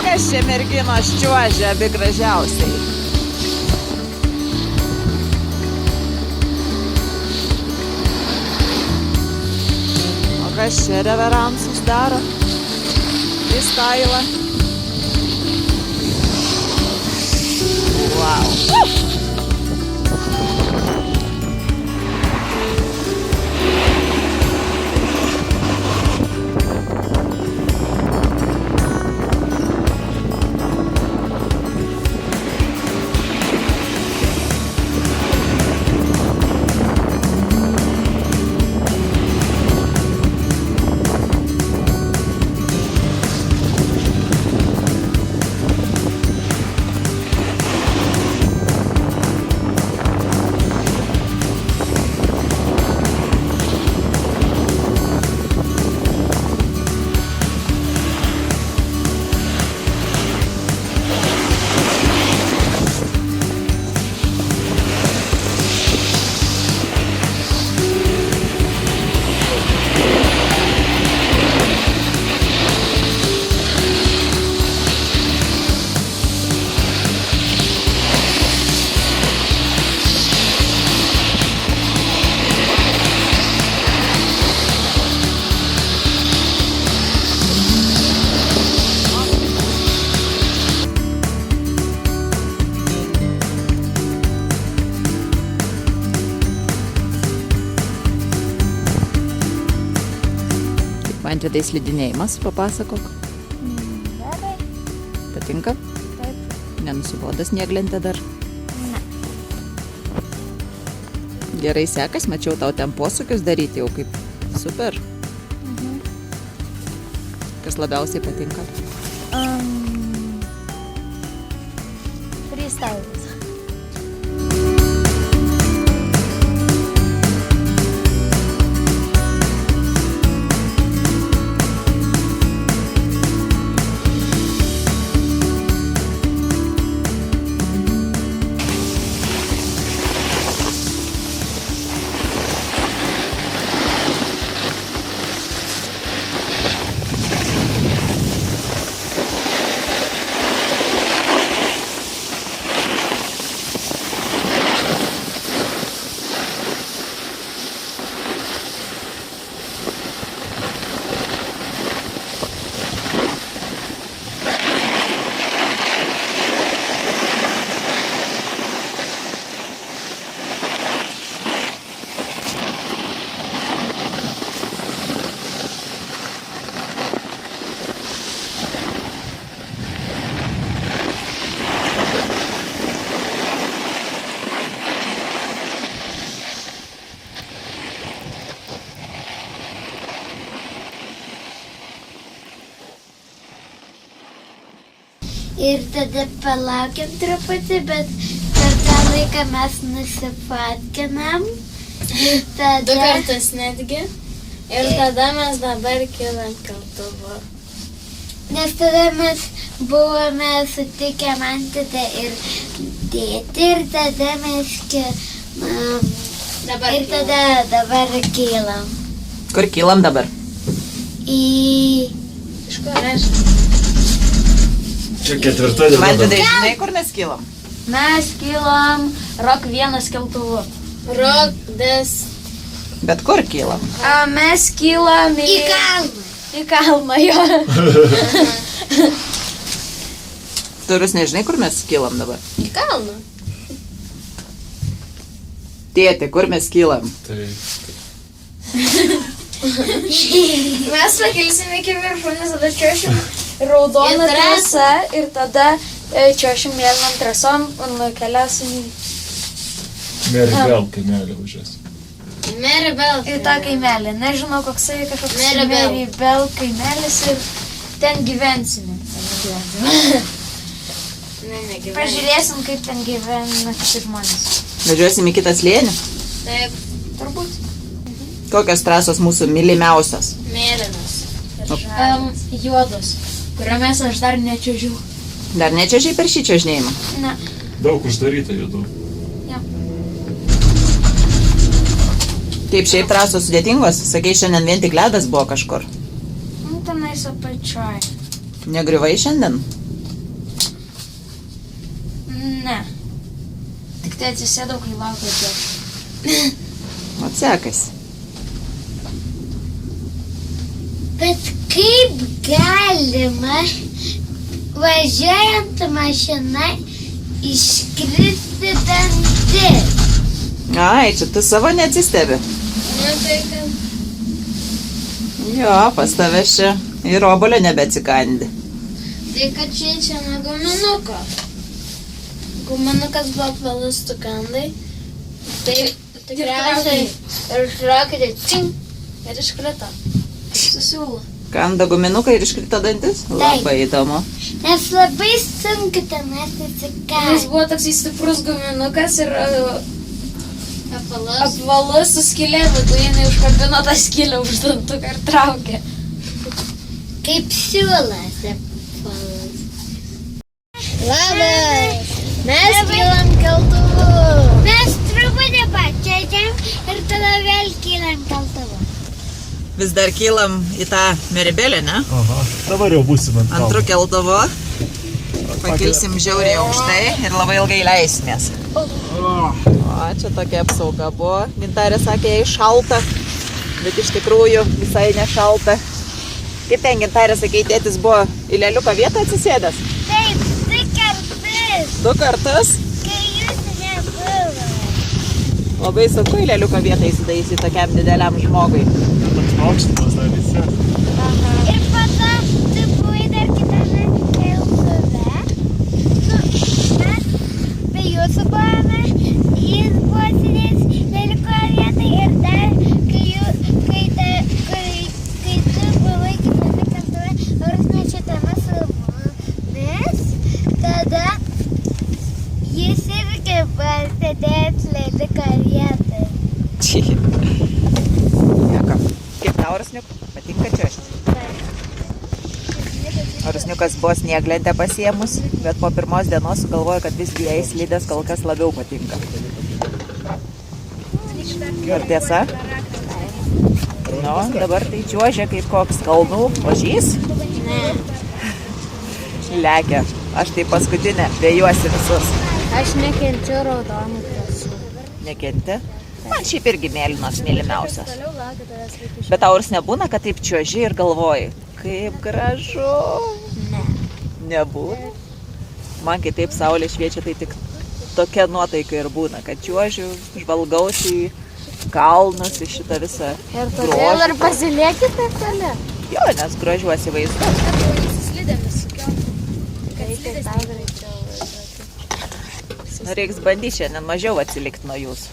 Kas čia merginos čiuožia abi gražiausiai? O kas čia reveransus daro? Į stailą. Wow. Mantvidai slidinėjimas, papasakok. Gerai. Patinka? Taip. Nenusiboda snieglentė dar? Ne. Gerai sekas, mačiau tau ten posūkius daryti jau kaip super. Kas labiausiai patinka? Freestylas. Ir tada palaukiam truputį, bet per tą laiką mes nusifotkinam. Ir tada... 2 kartus netgi. Ir tada mes dabar kilam keltuvu. Nes tada mes buvome sutikę Mantvidą ir tėtį ir tada mes Dabar ir tada dabar kylam. Kur kylam dabar? Iš kur aš? Čia 4 diena. Mantvidai, žinai, kur mes kylam? Mes kylam Rock 1 keltuvu. Rokdas. Bet kur kylam? Mes kylam Į kalną. į kalną, jo. Turus nežinai, kur mes kylam dabar? Į kalną. Tėti, kur mes kylam? Tai Mes pakilsim iki viršūnės, tada čiuošim raudoną Ir trasą ir tada čiuošim mėlynom trasom ir nukeliausim Meribel kaimelį važiuos. Meribel. į tą kaimelį. Nežinau, koksai kažkoks Meribel. Meribel kaimelis ir ten gyvensime. Negyvenu. Pažiūrėsim, kaip ten gyvena kiti žmonės. Važiuosim į kitą slėnį? Taip, Turbūt. Kokios trasos mūsų mylimiausios? mėlynas. Juodos, kuriomis aš dar nečiuožiu. Dar nečiuožiai per šį čiuožinėjimą? Ne. Daug uždaryta juodų. Kaip šiaip trasos sudėtingos? Sakai, šiandien vien tik ledas buvo kažkur. Nu, tenais apačioj. Negriuvai šiandien? Ne. Tik tai atsisėdau, kai laukiau čia. O sekasi. Bet kaip galima važiuojant mašina iškristi dantis? Ai, čia tu savo neatsistebi. Nu, tai kad Jo, pas tavęs čia ir obolio nebeatsikandi. Tai kad čia nuo guminuko. Guminukas buvo apvalus tukandai. Tai tikriausiai ir žiūrėkite, cing, ir iškrito. Susiūlo. Kanda guminuką ir iškrito dantis? Labai įdomu. Nes labai sunku tenais Jis atsikąsti. buvo toks stiprus guminukas ir Apvalus. apvalus su skylė, viduje jinai užkabino tą skylę už dantuką ir traukė. Kaip siūlas apvalus. Labas. Mes kylam keltuvu. Mes truputį pačiačiam ir tada vėl kylam keltuvu. Vis dar kylam į tą meribelę, ne? Aha, dabar jau būsim ant Antru keltuvu. Pakilsim žiauriai aukštai ir labai ilgai leisimės. O, čia tokia apsauga buvo. Gintarė sakė, jai šalta, bet iš tikrųjų visai nešalta. Kaip ten Gintarė sakė, tėtis buvo į leliuko vietą atsisėdęs? Taip, 2 kartus, 2 kartus. kai jūs nebuvo. Labai sunku į leliuko vietą įsidaisyti tokiam dideliam žmogui. Toks aukštimas dar visi. Ir po to tu buvai dar kitame keltuve. Mes be jūsų buvome, jis buvo sėdėjęs lėliko vietai ir dar, kai tu buvai kitame keltuve, nors nešitame su mumis, tada jis irgi buvo sėdėjęs lėliko vietai. Nieko. Kaip tau, Rusniuk? Patinka čiuožti? Rusniukas buvo snieglentę pasiemus, bet po pirmos dienos sugalvojo, kad visgi jai slidės kol kas labiau patinka. Ar tiesa? Nu, dabar tai čiuožia kaip koks kalnų ožys. Lekia. Aš tai paskutinė, vėjuosi visus. Aš nekenčiu raudonų trasų. Nekenti? Man šiaip irgi mėlynos mylimiausios. Bet tau urs nebūna, kad taip čiuoži ir galvoji, kaip gražu. Ne. Nebūna. Man kai taip saulė šviečia, tai tik tokia nuotaika ir būna, kad čiuožiu, žvalgausi į kalnus, į šitą visą Ir todėl grožį. ir pasiliekite toli. Jo, nes grožiuosi vaizdus. Slidėmis sukiau. Reikia tau greičiau važiuoti. Reiks bandyti šiandien mažiau atsilikti nuo jūsų.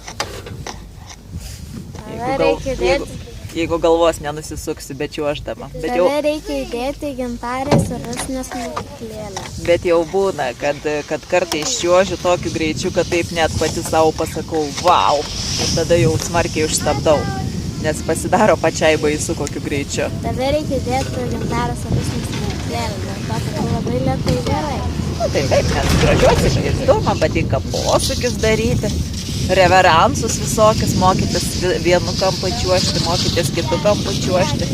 Tada reikia dėti. Jeigu galvos nenusisuksi, bet čiuoždama. Tada reikia įdėti Gintarės ir Rusnės mokyklėlę. Bet jau būna, kad kartais čiuožiu tokiu greičiu, kad taip net pati savo pasakau, wow. Ir tada jau smarkiai užstabdau, nes pasidaro pačiai baisu kokiu greičiu. Tada reikia įdėti Gintarės ir Rusnės mokyklėlę. Dėl to, kad labai lėtai gerai. Nu, tai taip, nes gražiuosi žaizdu, man patinka posūkius daryti, reveransus visokius, mokytis vienu kampu čiuožti, mokytis kitu kampu čiuožti.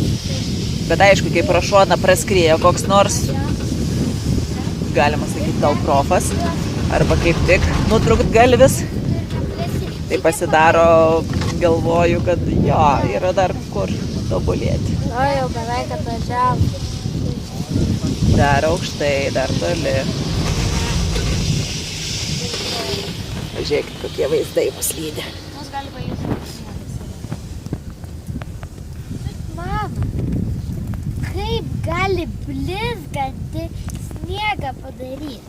Bet aišku, kai pro šoną praskrieja koks nors, galima sakyti, gal profas, arba kaip tik nutrūktgalvis, tai pasidaro, galvoju, kad jo, yra dar kur tobulėti. O jau beveik atvažiavom. Dar aukštai, dar toli. Žiūrėkit, kokie vaizdai mus lydi. Mus gali pajusti. Mama, kaip gali blizgantį sniegą padaryti?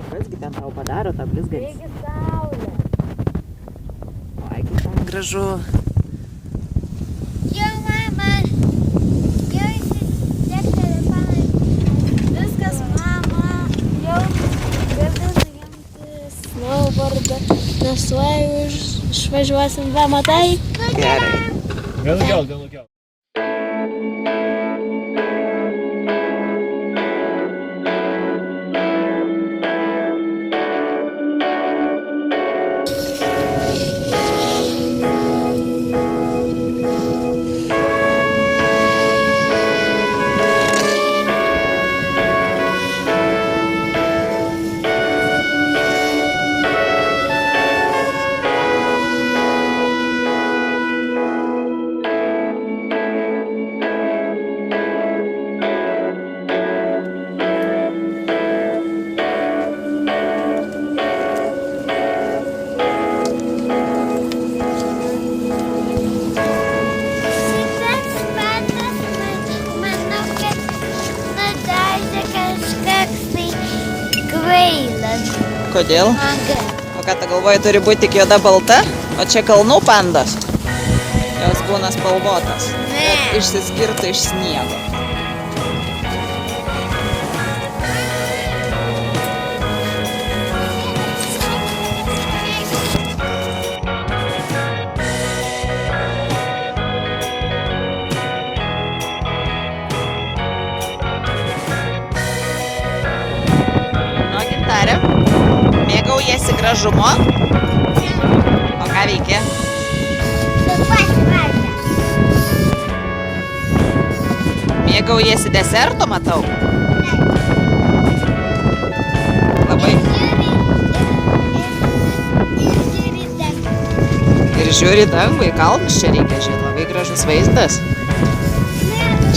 Kasgi ten tau padaro tą blizgantį? Taigi saulė. Oi, kaip ten gražu. Jau, mama, jau įsidėk telefoną. Viskas, mama. Jau galiu nuimti snowboardą. Nes tuoj išvažiuosim. Va, matai? Gerai. Gal atgal. Kodėl? Man gerai. O ką tu galvoji, turi būti tik juoda balta? O čia kalnų pandos. Jos būna spalvotas. Kad išsiskirtų iš sniego. Nu, Gintarė, mėgaujasi gražumu. O ką veikia? Mėgaujasi desertu, matau. Labai. Ir žiūri dangų, į kalnus čia reikia žiūrėti. Labai gražus vaizdas.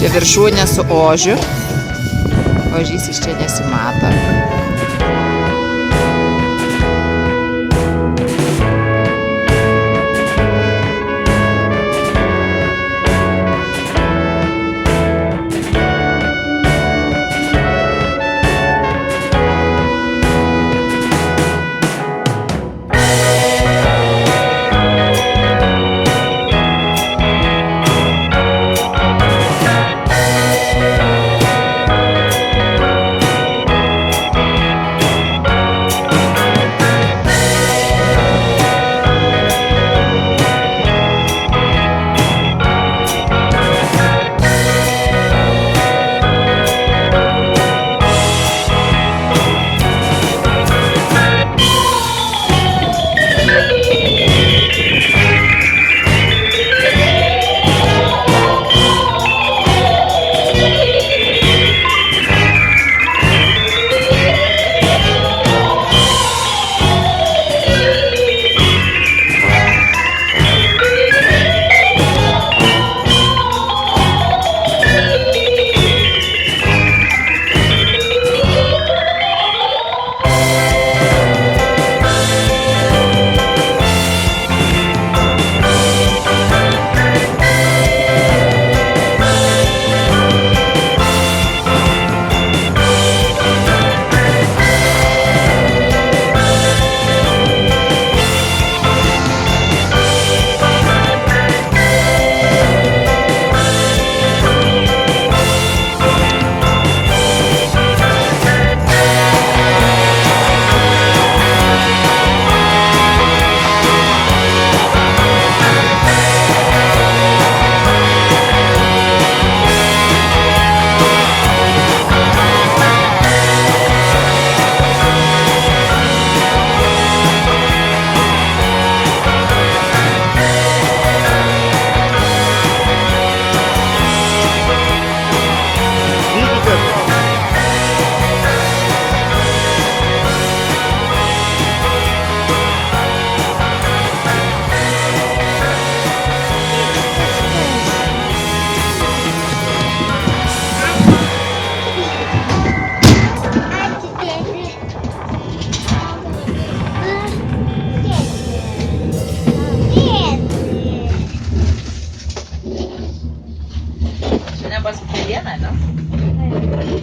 Čia viršūnė su ožiu. Ožys iš čia nesimato.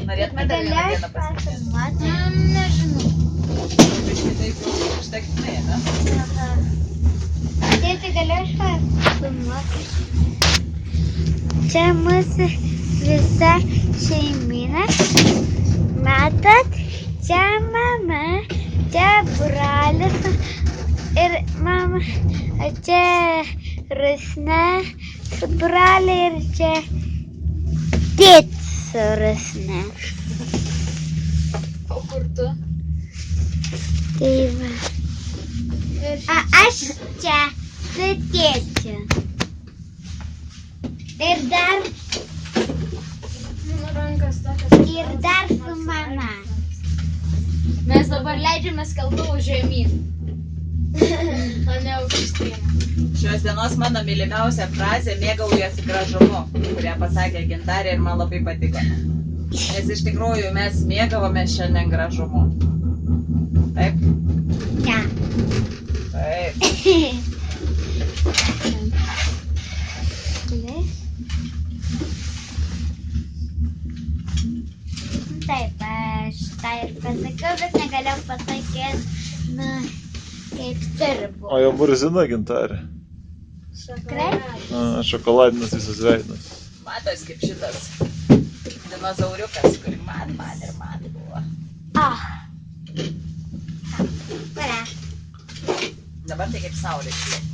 Norėtume dar vieną dieną pasikalbėti? Nežinau. Biškai taip jau užtektinai, ne? Tėti, galiu aš filmuoti? Čia mūsų visa šeimyna. Matot? Čia mama, čia brolis ir mama, čia Rusne su broliu ir čia tėtis su Rusne. O kur tu? Tai va. Aš čia su tėčiu. Ir dar Rankas tokias. ir dar su mama. Mes dabar leidžiamės keltuvu žemyn. O ne aukštyn. Šios dienos mano mylimiausia frazė mėgaujasi gražumu, kurią pasakė Gintarė ir man labai patiko. Nes iš tikrųjų mes mėgavome šiandien gražumu. Taip? Ne. Taip. Taip, aš tą ir pasakiau, bet negalėjau pasakyti Na, kaip dirbu. O jau burzina gintarė. Šokoladinas visas veidas. Matos kaip šitas dinozauriukas, kur man buvo. Para. Dabar tai kaip saulė šviečia.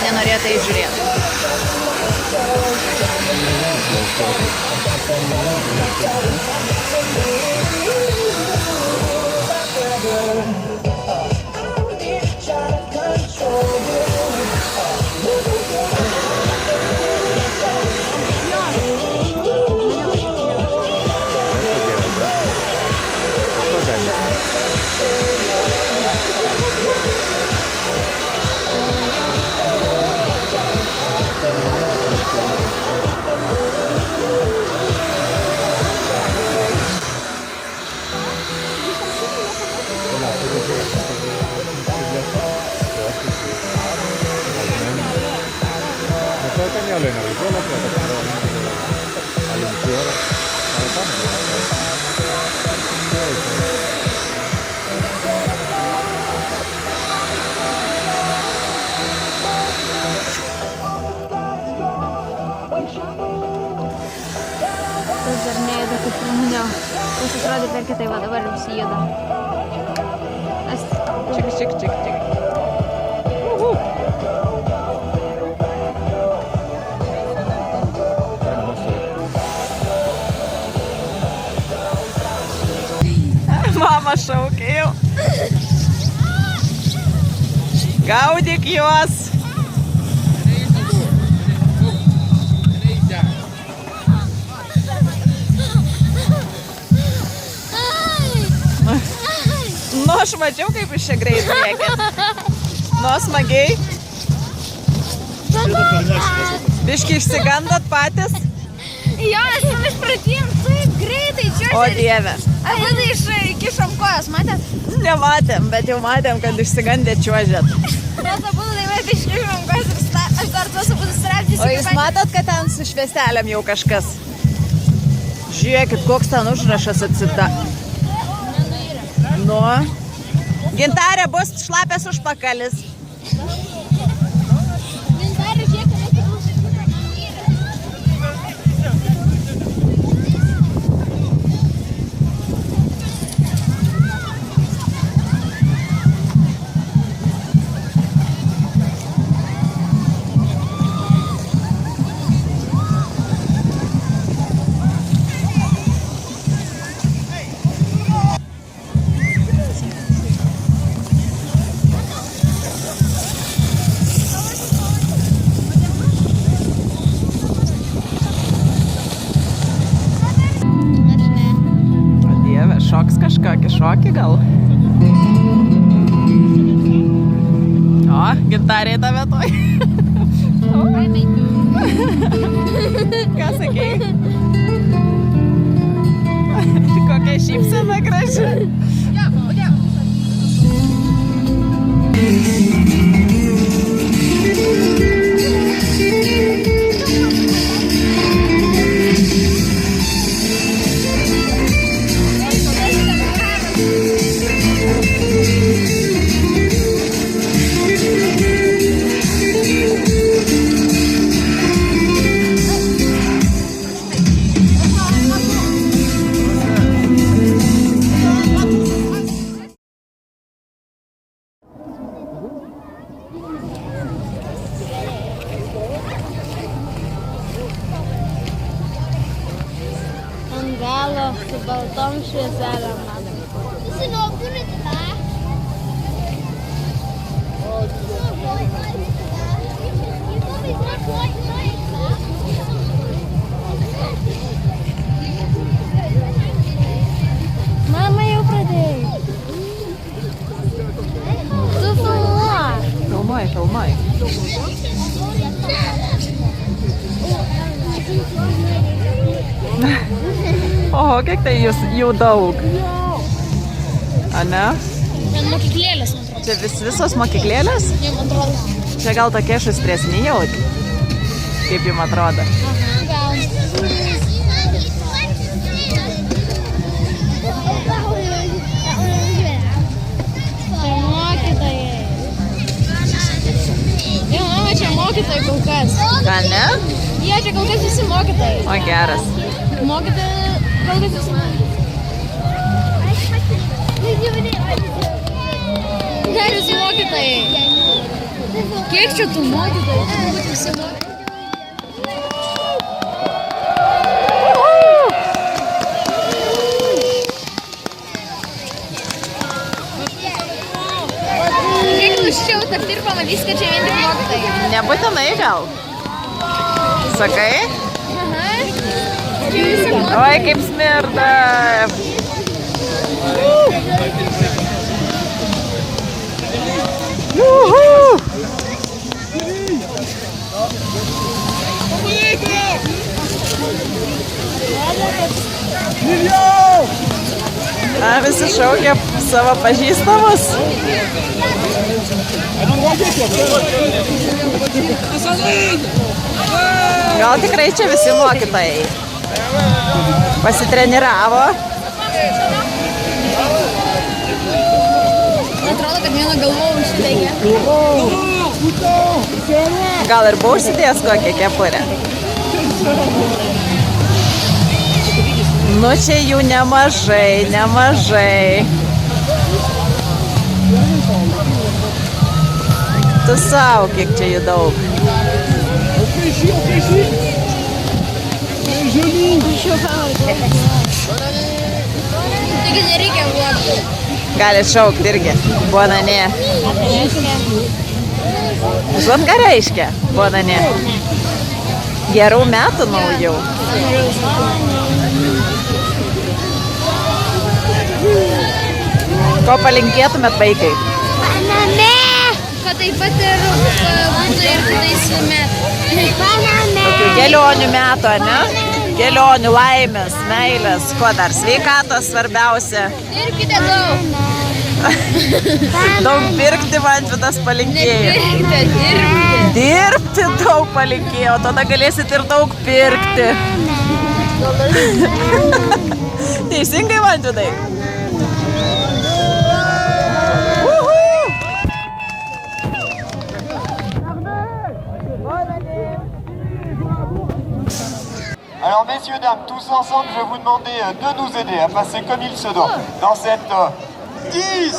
nenorėjote įžiūrėti. per kitai, va dabar visi juda. Čik, čik, čik, čik. Mama šaukia jau. Gaudyk juos. Nu, aš mačiau, kaip iš čia greit lėkėt. Nu, smagiai. Biški išsigandot patys? Jo, mes išpratėjom taip greitai čiuožėm. O Dieve. Abu tai įkišom kojas, matėt? Nematėm, bet jau matėm, kad išsigandė čiuožėt. Mes abu tai mes iškišom kojas ir aš dar tuos abu susirapdžius. O jūs matot, kad ten su švieselėm jau kažkas? Žiūrėkit, koks ten užrašas atsita. Nu. Gintarė, bus šlapės užpakalis. Gintarė, žiūrėk, kad Dieve, šoks kažkokį šokį gal? O, Gintarė tave toj. Ką sakei? Kokia šypsena graži. ant galo su baltom švieselėm. Mama jau pradėjo. Tu filmuoji. Filmuoji, filmuoji. Oho, kiek tai jų daug. A ne? Ten mokyklėlės, man atrodo. Čia visos mokyklėlės? Jie, man atrodo. Čia gal tokie šustresni jau, kaip jums atrodo. Gal. Čia mokytojai. Jau, mama, čia mokytojai kol kas. Ką ne? Jie čia kol kas visi mokytojai. O geras. Mokytojai kol kas visi mokytojai. Dar visi mokytojai. Kiek čia tų mokytojų? Turbūt visi mokytojai. Kiek tuščiau tapti ir pamatys, kad čia vien tik mokytojai. Nebūtinai gal. Sakai? Aha. Čia visi mokytojai. Oi, kaip smirda. Juhu! A, visi šaukia savo pažįstamus. Gal tikrai čia visi mokytojai pasitreniravo. Atrodo, kad viena galva užsidegė. Gal ir buvo užsidėjęs kokią kepurę. Nu čia jų nemažai, nemažai. Tu savo, kiek čia jų daug. Taigi nereikia vlogti. Galit šaukti irgi. Bonanė. Žinot, ką reiškia? Bonanė. Gerų metų naujų. Ko palinkėtumėt vaikai? Kad taip pat ir būtų ir kitais metais. Tokių kelionių metų, ne? Kelionių, laimės, meilės, ko dar? Sveikatos svarbiausia. Dirbkite daug. Daug pirkti Mantvydas palinkėjo. Dirbkite. Dirbti daug palinkėjo, tada galėsit ir daug pirkti. Teisingai, Mantvydai? Alors messieurs, dames, tous ensemble, je vais vous demander de nous aider à passer comme il se doit dans cette 10